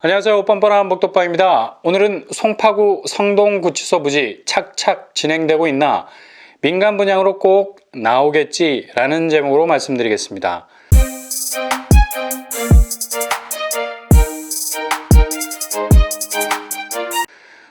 안녕하세요. 뻔뻔한 복덕방입니다. 오늘은 송파구 성동구치소 부지 착착 진행되고 있나 민간 분양으로 꼭 나오겠지 라는 제목으로 말씀드리겠습니다.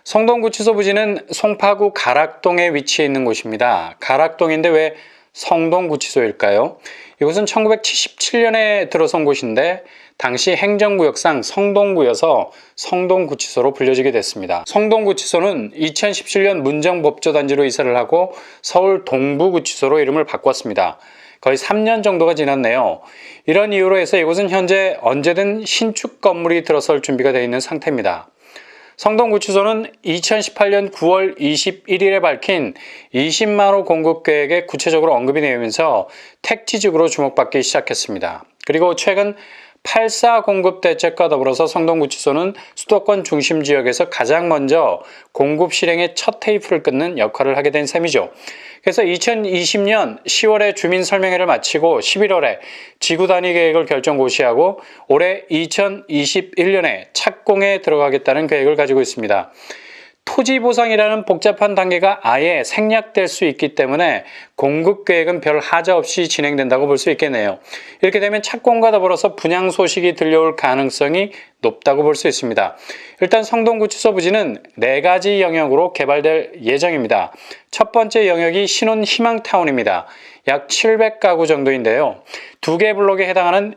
성동구치소 부지는 송파구 가락동에 위치해 있는 곳입니다. 가락동인데 왜 성동구치소일까요? 이곳은 1977년에 들어선 곳인데 당시 행정구역상 성동구여서 성동구치소로 불려지게 됐습니다. 성동구치소는 2017년 문정법조단지로 이사를 하고 서울 동부구치소로 이름을 바꿨습니다. 거의 3년 정도가 지났네요. 이런 이유로 해서 이곳은 현재 언제든 신축 건물이 들어설 준비가 되어 있는 상태입니다. 성동구치소는 2018년 9월 21일에 밝힌 20만호 공급계획에 구체적으로 언급이 되면서 택지지구로 주목받기 시작했습니다. 그리고 최근 8.4 공급 대책과 더불어서 성동구치소는 수도권 중심 지역에서 가장 먼저 공급 실행의 첫 테이프를 끊는 역할을 하게 된 셈이죠. 그래서 2020년 10월에 주민 설명회를 마치고 11월에 지구 단위 계획을 결정 고시하고 올해 2021년에 착공에 들어가겠다는 계획을 가지고 있습니다. 토지 보상이라는 복잡한 단계가 아예 생략될 수 있기 때문에 공급 계획은 별 하자 없이 진행된다고 볼 수 있겠네요. 이렇게 되면 착공과 더불어서 분양 소식이 들려올 가능성이 높다고 볼 수 있습니다. 일단 성동구치소 부지는 4가지 영역으로 개발될 예정입니다. 첫 번째 영역이 신혼 희망타운입니다. 약 700가구 정도인데요. 2개 블록에 해당하는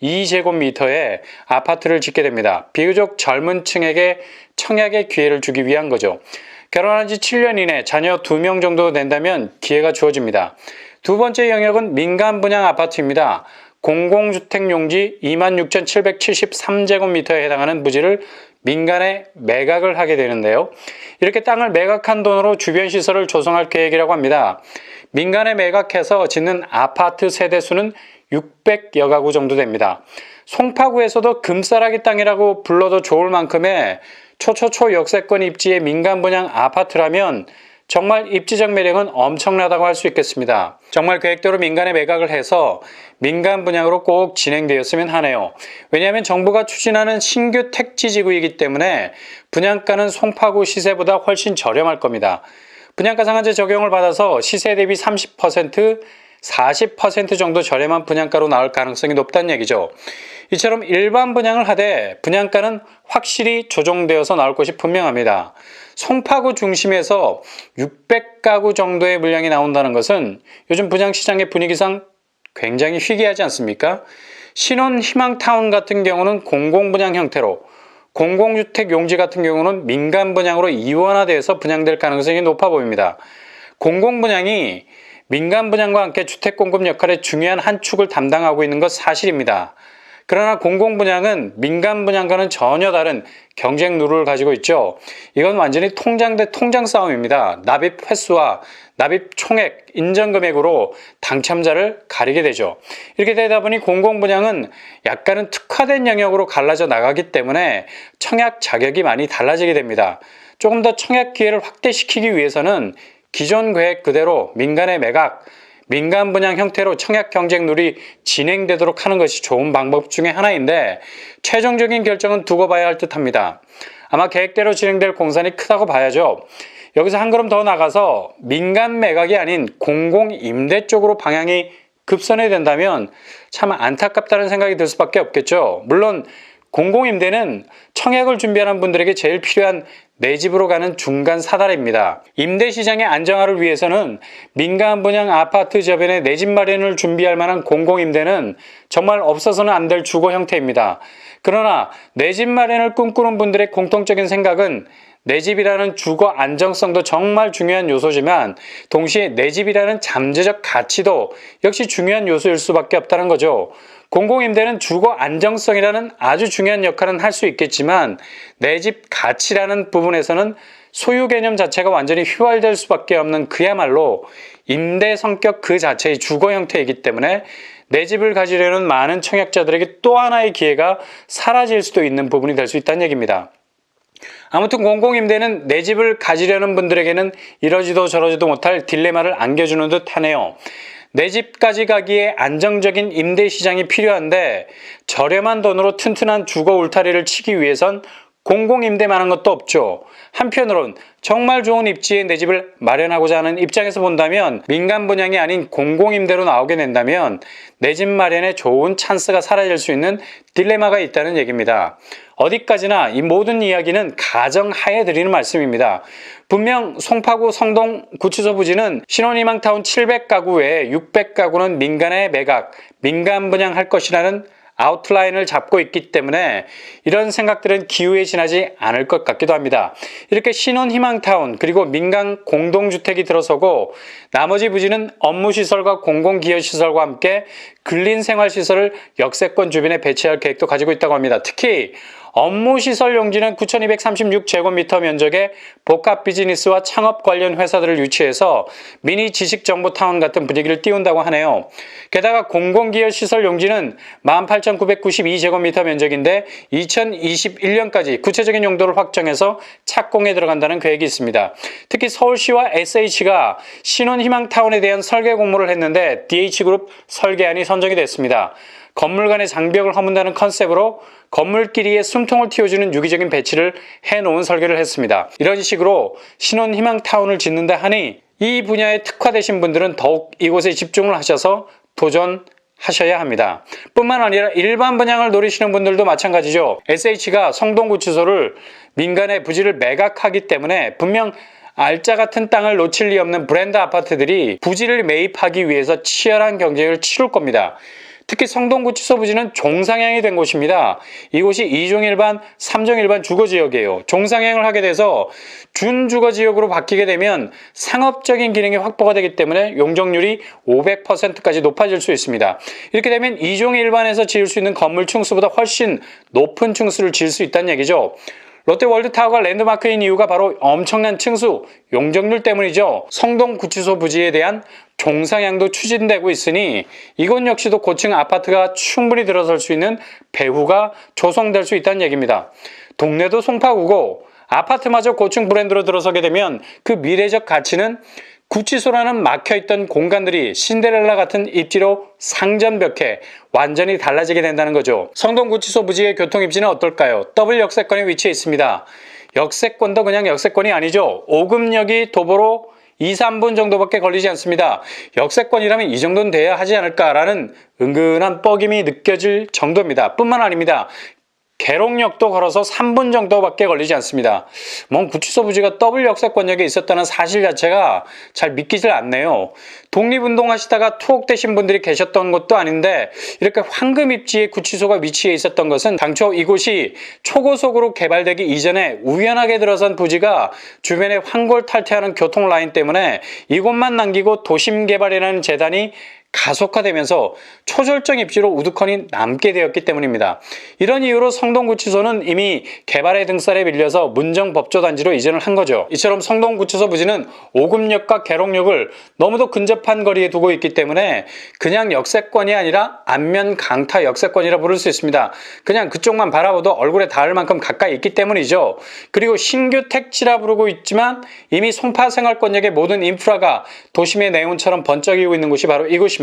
21,372제곱미터의 아파트를 짓게 됩니다. 비교적 젊은 층에게 청약의 기회를 주기 위한 거죠. 결혼한 지 7년 이내 자녀 2명 정도 된다면 기회가 주어집니다. 두 번째 영역은 민간 분양 아파트입니다. 공공주택 용지 26,773제곱미터에 해당하는 부지를 민간에 매각을 하게 되는데요. 이렇게 땅을 매각한 돈으로 주변 시설을 조성할 계획이라고 합니다. 민간에 매각해서 짓는 아파트 세대수는 600여 가구 정도 됩니다. 송파구에서도 금싸라기 땅이라고 불러도 좋을 만큼의 초초초 역세권 입지의 민간 분양 아파트라면 정말 입지적 매력은 엄청나다고 할 수 있겠습니다. 정말 계획대로 민간에 매각을 해서 민간 분양으로 꼭 진행되었으면 하네요. 왜냐하면 정부가 추진하는 신규 택지지구이기 때문에 분양가는 송파구 시세보다 훨씬 저렴할 겁니다. 분양가 상한제 적용을 받아서 시세 대비 30%, 40% 정도 저렴한 분양가로 나올 가능성이 높다는 얘기죠. 이처럼 일반 분양을 하되 분양가는 확실히 조정되어서 나올 것이 분명합니다. 송파구 중심에서 600가구 정도의 물량이 나온다는 것은 요즘 분양시장의 분위기상 굉장히 희귀하지 않습니까? 신혼 희망타운 같은 경우는 공공분양 형태로, 공공주택 용지 같은 경우는 민간 분양으로 이원화되어서 분양될 가능성이 높아 보입니다. 공공분양이 민간 분양과 함께 주택 공급 역할의 중요한 한 축을 담당하고 있는 것 사실입니다. 그러나 공공분양은 민간 분양과는 전혀 다른 경쟁 룰을 가지고 있죠. 이건 완전히 통장 대 통장 싸움입니다. 납입 횟수와 납입 총액, 인정금액으로 당첨자를 가리게 되죠. 이렇게 되다 보니 공공분양은 약간은 특화된 영역으로 갈라져 나가기 때문에 청약 자격이 많이 달라지게 됩니다. 조금 더 청약 기회를 확대시키기 위해서는 기존 계획 그대로 민간의 매각, 민간 분양 형태로 청약 경쟁 룰이 진행되도록 하는 것이 좋은 방법 중에 하나인데 최종적인 결정은 두고 봐야 할 듯합니다. 아마 계획대로 진행될 공산이 크다고 봐야죠. 여기서 한 걸음 더 나가서 민간 매각이 아닌 공공임대 쪽으로 방향이 급선이 된다면 참 안타깝다는 생각이 들 수밖에 없겠죠. 물론 공공임대는 청약을 준비하는 분들에게 제일 필요한 내 집으로 가는 중간 사다리입니다. 임대시장의 안정화를 위해서는 민간 분양 아파트 저변에 내 집 마련을 준비할 만한 공공임대는 정말 없어서는 안 될 주거 형태입니다. 그러나 내 집 마련을 꿈꾸는 분들의 공통적인 생각은 내 집이라는 주거 안정성도 정말 중요한 요소지만 동시에 내 집이라는 잠재적 가치도 역시 중요한 요소일 수밖에 없다는 거죠. 공공임대는 주거 안정성이라는 아주 중요한 역할은 할 수 있겠지만 내 집 가치라는 부분에서는 소유 개념 자체가 완전히 휘발될 수밖에 없는 그야말로 임대 성격 그 자체의 주거 형태이기 때문에 내 집을 가지려는 많은 청약자들에게 또 하나의 기회가 사라질 수도 있는 부분이 될 수 있다는 얘기입니다. 아무튼 공공임대는 내 집을 가지려는 분들에게는 이러지도 저러지도 못할 딜레마를 안겨주는 듯 하네요. 내 집까지 가기에 안정적인 임대 시장이 필요한데 저렴한 돈으로 튼튼한 주거 울타리를 치기 위해선 공공임대만한 것도 없죠. 한편으론 정말 좋은 입지에 내 집을 마련하고자 하는 입장에서 본다면 민간 분양이 아닌 공공임대로 나오게 된다면 내 집 마련에 좋은 찬스가 사라질 수 있는 딜레마가 있다는 얘기입니다. 어디까지나 이 모든 이야기는 가정하에 드리는 말씀입니다. 분명 송파구 성동 구치소 부지는 신혼희망타운 700가구 외에 600가구는 민간에 매각, 민간 분양할 것이라는 아웃라인을 잡고 있기 때문에 이런 생각들은 기후에 지나지 않을 것 같기도 합니다. 이렇게 신혼희망타운 그리고 민간 공동주택이 들어서고 나머지 부지는 업무시설과 공공기여시설과 함께 근린생활시설을 역세권 주변에 배치할 계획도 가지고 있다고 합니다. 특히 업무시설 용지는 9,236제곱미터 면적의 복합 비즈니스와 창업 관련 회사들을 유치해서 미니 지식정보타운 같은 분위기를 띄운다고 하네요. 게다가 공공기여시설 용지는 18,992제곱미터 면적인데 2021년까지 구체적인 용도를 확정해서 착공에 들어간다는 계획이 있습니다. 특히 서울시와 SH가 신혼희망타운에 대한 설계 공모를 했는데 DH그룹 설계안이 선정이 됐습니다. 건물 간의 장벽을 허문다는 컨셉으로 건물끼리의 숨통을 틔워주는 유기적인 배치를 해놓은 설계를 했습니다. 이런 식으로 신혼희망타운을 짓는다 하니 이 분야에 특화되신 분들은 더욱 이곳에 집중을 하셔서 도전하셔야 합니다. 뿐만 아니라 일반 분양을 노리시는 분들도 마찬가지죠. SH가 성동구치소를 민간의 부지를 매각하기 때문에 분명 알짜 같은 땅을 놓칠 리 없는 브랜드 아파트들이 부지를 매입하기 위해서 치열한 경쟁을 치룰 겁니다. 특히 성동구치소 부지는 종상향이 된 곳입니다. 이곳이 2종 일반, 3종 일반 주거지역이에요. 종상향을 하게 돼서 준주거지역으로 바뀌게 되면 상업적인 기능이 확보가 되기 때문에 용적률이 500%까지 높아질 수 있습니다. 이렇게 되면 2종 일반에서 지을 수 있는 건물 층수보다 훨씬 높은 층수를 지을 수 있다는 얘기죠. 롯데월드타워가 랜드마크인 이유가 바로 엄청난 층수, 용적률 때문이죠. 성동구치소 부지에 대한 종상향도 추진되고 있으니 이곳 역시도 고층 아파트가 충분히 들어설 수 있는 배후가 조성될 수 있다는 얘기입니다. 동네도 송파구고 아파트마저 고층 브랜드로 들어서게 되면 그 미래적 가치는 구치소라는 막혀있던 공간들이 신데렐라 같은 입지로 상전벽해 완전히 달라지게 된다는 거죠. 성동구치소 부지의 교통입지는 어떨까요? 더블 역세권에 위치해 있습니다. 역세권도 그냥 역세권이 아니죠. 오금역이 도보로 2, 3분 정도밖에 걸리지 않습니다. 역세권이라면 이 정도는 돼야 하지 않을까라는 은근한 뻐김이 느껴질 정도입니다. 뿐만 아닙니다. 계룡역도 걸어서 3분 정도밖에 걸리지 않습니다. 구치소 부지가 더블 역세권역에 있었다는 사실 자체가 잘 믿기질 않네요. 독립운동하시다가 투옥되신 분들이 계셨던 것도 아닌데 이렇게 황금 입지에 구치소가 위치해 있었던 것은 당초 이곳이 초고속으로 개발되기 이전에 우연하게 들어선 부지가 주변에 황골탈퇴하는 교통라인 때문에 이곳만 남기고 도심개발이라는 재단이 가속화되면서 초절정 입지로 우두커니 남게 되었기 때문입니다. 이런 이유로 성동구치소는 이미 개발의 등살에 밀려서 문정법조단지로 이전을 한 거죠. 이처럼 성동구치소 부지는 오금역과 계룡역을 너무도 근접한 거리에 두고 있기 때문에 그냥 역세권이 아니라 안면 강타 역세권이라 부를 수 있습니다. 그냥 그쪽만 바라봐도 얼굴에 닿을 만큼 가까이 있기 때문이죠. 그리고 신규 택지라 부르고 있지만 이미 송파생활권역의 모든 인프라가 도심의 네온처럼 번쩍이고 있는 곳이 바로 이곳입니다.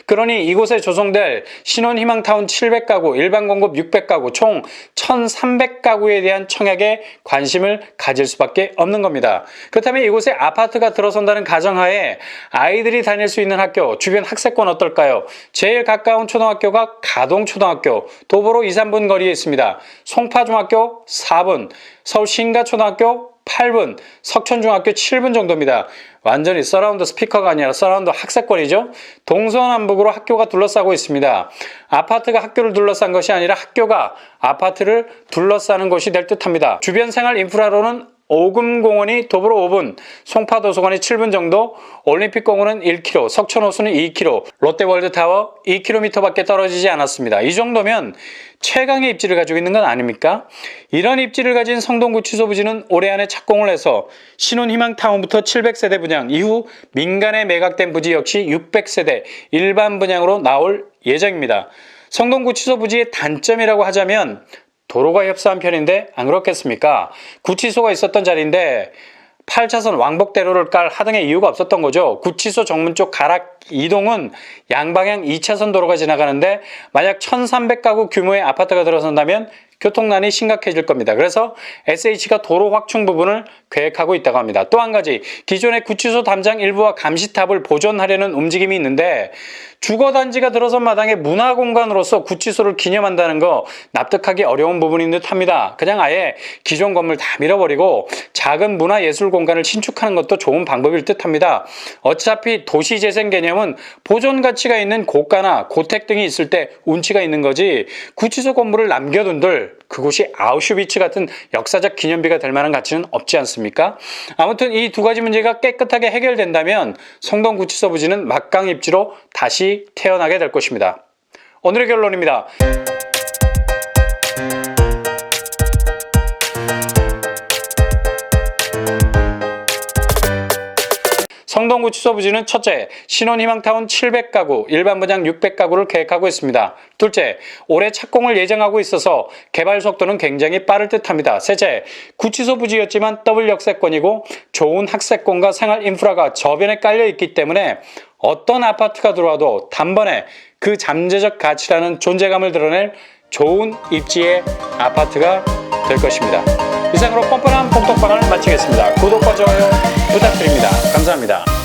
그러니 이곳에 조성될 신혼희망타운 700가구, 일반 공급 600가구, 총 1300가구에 대한 청약에 관심을 가질 수밖에 없는 겁니다. 그렇다면 이곳에 아파트가 들어선다는 가정하에 아이들이 다닐 수 있는 학교, 주변 학세권 어떨까요? 제일 가까운 초등학교가 가동초등학교, 도보로 2, 3분 거리에 있습니다. 송파중학교 4분, 서울 신가초등학교 8분, 석천중학교 7분 정도입니다. 완전히 서라운드 스피커가 아니라 서라운드 학세권이죠. 동서남북으로 학교가 둘러싸고 있습니다. 아파트가 학교를 둘러싼 것이 아니라 학교가 아파트를 둘러싸는 곳이 될 듯합니다. 주변 생활 인프라로는 오금공원이 도보로 5분, 송파도서관이 7분 정도, 올림픽공원은 1km, 석천호수는 2km, 롯데월드타워 2km밖에 떨어지지 않았습니다. 이 정도면 최강의 입지를 가지고 있는 건 아닙니까? 이런 입지를 가진 성동구치소 부지는 올해 안에 착공을 해서 신혼희망타운부터 700세대 분양, 이후 민간에 매각된 부지 역시 600세대 일반 분양으로 나올 예정입니다. 성동구치소 부지의 단점이라고 하자면 도로가 협소한 편인데 안 그렇겠습니까? 구치소가 있었던 자리인데 8차선 왕복대로를 깔 하등의 이유가 없었던 거죠. 구치소 정문 쪽 가락 이동은 양방향 2차선 도로가 지나가는데 만약 1300가구 규모의 아파트가 들어선다면 교통난이 심각해질 겁니다. 그래서 SH가 도로 확충 부분을 계획하고 있다고 합니다. 또 한 가지, 기존의 구치소 담장 일부와 감시탑을 보존하려는 움직임이 있는데 주거단지가 들어선 마당에 문화공간으로서 구치소를 기념한다는 거 납득하기 어려운 부분인 듯 합니다. 그냥 아예 기존 건물 다 밀어버리고 작은 문화예술 공간을 신축하는 것도 좋은 방법일 듯 합니다. 어차피 도시재생 개념은 보존 가치가 있는 고가나 고택 등이 있을 때 운치가 있는 거지, 구치소 건물을 남겨둔들 그곳이 아우슈비츠 같은 역사적 기념비가 될 만한 가치는 없지 않습니까? 아무튼 이 두 가지 문제가 깨끗하게 해결된다면 성동구치소 부지는 막강 입지로 다시 태어나게 될 것입니다. 오늘의 결론입니다. 성동구치소 부지는 첫째, 신혼희망타운 700가구, 일반 분양 600가구를 계획하고 있습니다. 둘째, 올해 착공을 예정하고 있어서 개발 속도는 굉장히 빠를 듯합니다. 셋째, 구치소 부지였지만 더블 역세권이고 좋은 학세권과 생활 인프라가 저변에 깔려 있기 때문에 어떤 아파트가 들어와도 단번에 그 잠재적 가치라는 존재감을 드러낼 좋은 입지의 아파트가 될 것입니다. 이상으로 뻔뻔한 복덕방을 마치겠습니다. 구독과 좋아요 부탁드립니다. 감사합니다.